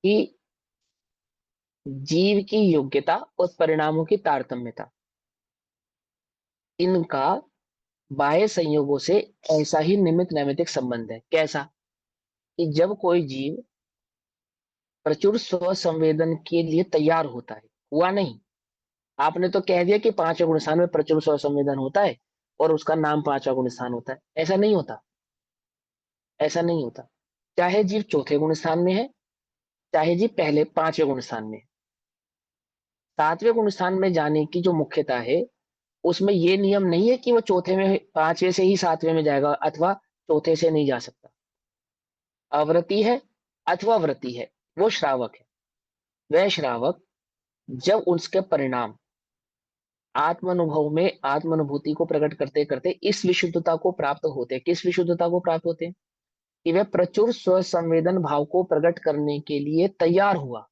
कि जीव की योग्यता और परिणामों की तारतम्यता, इनका बाह्य संयोगों से ऐसा ही निमित्त नैमित्तिक संबंध है। कैसा? कि जब कोई जीव प्रचुर स्व संवेदन के लिए तैयार होता है, हुआ नहीं, आपने तो कह दिया कि पांचवें गुण स्थान में प्रचुर स्व संवेदन होता है और उसका नाम पांचवा गुण स्थान होता है। ऐसा नहीं होता, ऐसा नहीं होता। चाहे जीव चौथे गुण स्थान में है, चाहे जीव पहले पांचवें गुण स्थान में है, सातवें गुण स्थान में जाने की जो मुख्यता है, उसमें ये नियम नहीं है कि वो चौथे में, पांचवें से ही सातवें में जाएगा अथवा चौथे से नहीं जा सकता। अवृत्ति है अथवा वृत्ति है, वो श्रावक है। वह श्रावक जब उसके परिणाम आत्मानुभव में आत्मानुभूति को प्रकट करते करते इस विशुद्धता को प्राप्त होते हैं। किस विशुद्धता को प्राप्त होते हैं? कि वह प्रचुर स्व संवेदन भाव को प्रकट करने के लिए तैयार हुआ,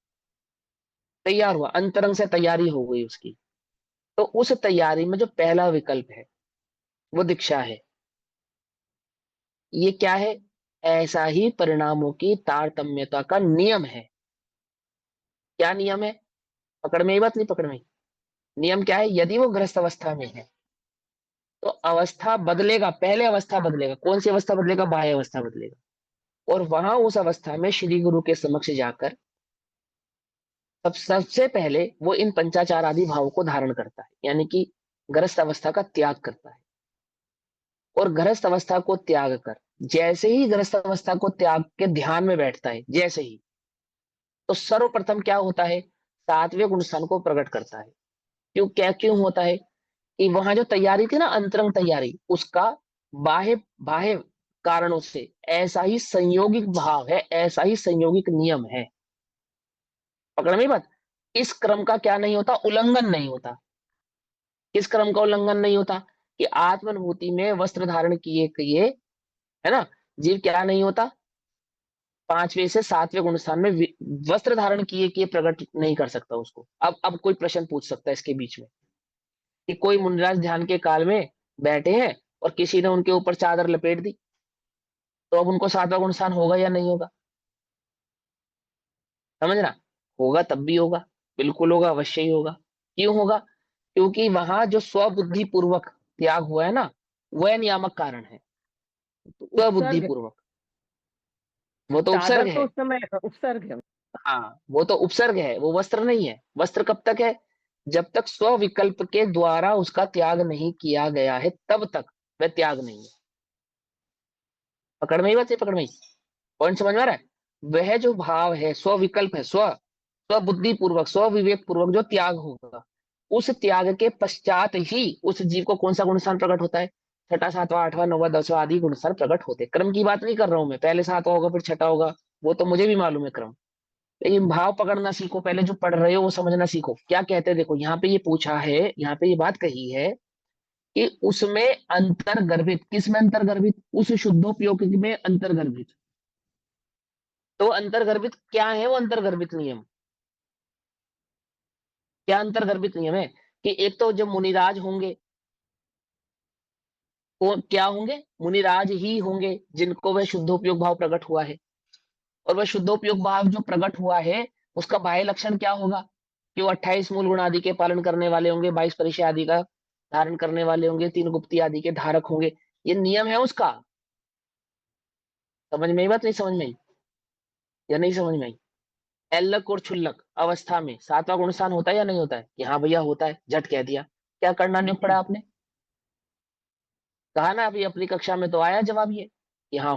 तैयार हुआ, अंतरंग से तैयारी हो गई उसकी। तो उस तैयारी में जो पहला विकल्प है वो दीक्षा है। ये क्या है? ऐसा ही परिणामों की तारतम्यता का नियम है। क्या नियम है? पकड़ में ही बात, नहीं पकड़ में ही। नियम क्या है? यदि वो ग्रस्त अवस्था में है तो अवस्था बदलेगा, पहले अवस्था बदलेगा। कौन सी अवस्था बदलेगा? बाह्य अवस्था बदलेगा। और वहां उस अवस्था में श्री गुरु के समक्ष जाकर सबसे पहले वो इन पंचाचार आदि भावों को धारण करता है, यानी कि ग्रस्त अवस्था का त्याग करता है। और ग्रस्त अवस्था को त्याग कर, जैसे ही ग्रस्त अवस्था को त्याग के ध्यान में बैठता है, जैसे ही, तो सर्वप्रथम क्या होता है? सातवें गुण स्थान को प्रकट करता है। क्यों होता है? कि वहां जो तैयारी थी ना, अंतरंग तैयारी, उसका बाह्य बाह्य कारणों से ऐसा ही संयोगिक भाव है, ऐसा ही संयोगिक नियम है। पकड़ में बात। इस क्रम का क्या नहीं होता? उल्लंघन नहीं होता। किस क्रम का उल्लंघन नहीं होता? कि आत्मानुभूति में वस्त्र धारण किए किए, है ना, जीव क्या नहीं होता? पांचवें से सातवें गुण स्थान में वस्त्र धारण किए किए प्रकट नहीं कर सकता उसको। अब कोई प्रश्न पूछ सकता है इसके बीच में कि कोई मुनिराज ध्यान के काल में बैठे हैं और किसी ने उनके ऊपर चादर लपेट दी, तो अब उनको सातवां गुण स्थान होगा या नहीं होगा? समझना। होगा, तब भी होगा, बिल्कुल होगा, अवश्य ही होगा। क्यों होगा? क्योंकि वहां जो स्वबुद्धि पूर्वक त्याग हुआ है ना, वह नियामक कारण है। तो स्वबुद्धि उपसर्ग है। पूर्वक, वो तो चादर उपसर्ग तो है। उस समय उपसर्ग है। हाँ, वो तो उपसर्ग है, वो वस्त्र नहीं है। वस्त्र कब तक है? जब तक स्व विकल्प के द्वारा उसका त्याग नहीं किया गया है, तब तक वह त्याग नहीं है। पकड़ में ही बात है, पकड़ में ही। पॉइंट समझ में आ रहा है? वह जो भाव है, स्व विकल्प है, स्व स्व बुद्धि पूर्वक, स्व विवेक पूर्वक जो त्याग होगा, उस त्याग के पश्चात ही उस जीव को कौन सा गुणस्थान प्रकट होता है? छठा, सातवां, आठवां, नौवां, दसवां आदि गुणस्थान प्रकट होते हैं। क्रम की बात नहीं कर रहा हूं मैं, पहले सातवां होगा फिर छठा होगा, वो तो मुझे भी मालूम है क्रम। लेकिन भाव पकड़ना सीखो, पहले जो पढ़ रहे हो वो समझना सीखो। क्या कहते हैं देखो, यहाँ पे ये पूछा है, यहाँ पे ये बात कही है कि उसमें अंतर्गर्भित, किसमें अंतर्गर्भित? उस शुद्धोपयोग में अंतर्गर्भित। तो अंतर्गर्भित क्या है? वो अंतर्गर्भित नियम क्या? अंतर्गर्भित नियम है कि एक तो जब मुनिराज होंगे, वो क्या होंगे? मुनिराज ही होंगे जिनको वह शुद्धोपयोग भाव प्रकट हुआ है। और वह शुद्धोपयोग भाव जो प्रकट हुआ है, उसका बाह्य लक्षण क्या होगा? कि वो 28 मूल गुण आदि के पालन करने वाले होंगे, 22 परिचय आदि का धारण करने वाले होंगे, 3 गुप्ती आदि के धारक होंगे। ये नियम है उसका। समझ में आई बात, नहीं समझ में आई? या नहीं समझ में आई? एल्लक और छुल्लक अवस्था में सातवां गुण स्थान होता है या नहीं होता है? कि हाँ भैया होता है, झट कह दिया। क्या करना नहीं पड़ा आपने? कहा ना, अभी अपनी कक्षा में तो आया जवाब ये कि हाँ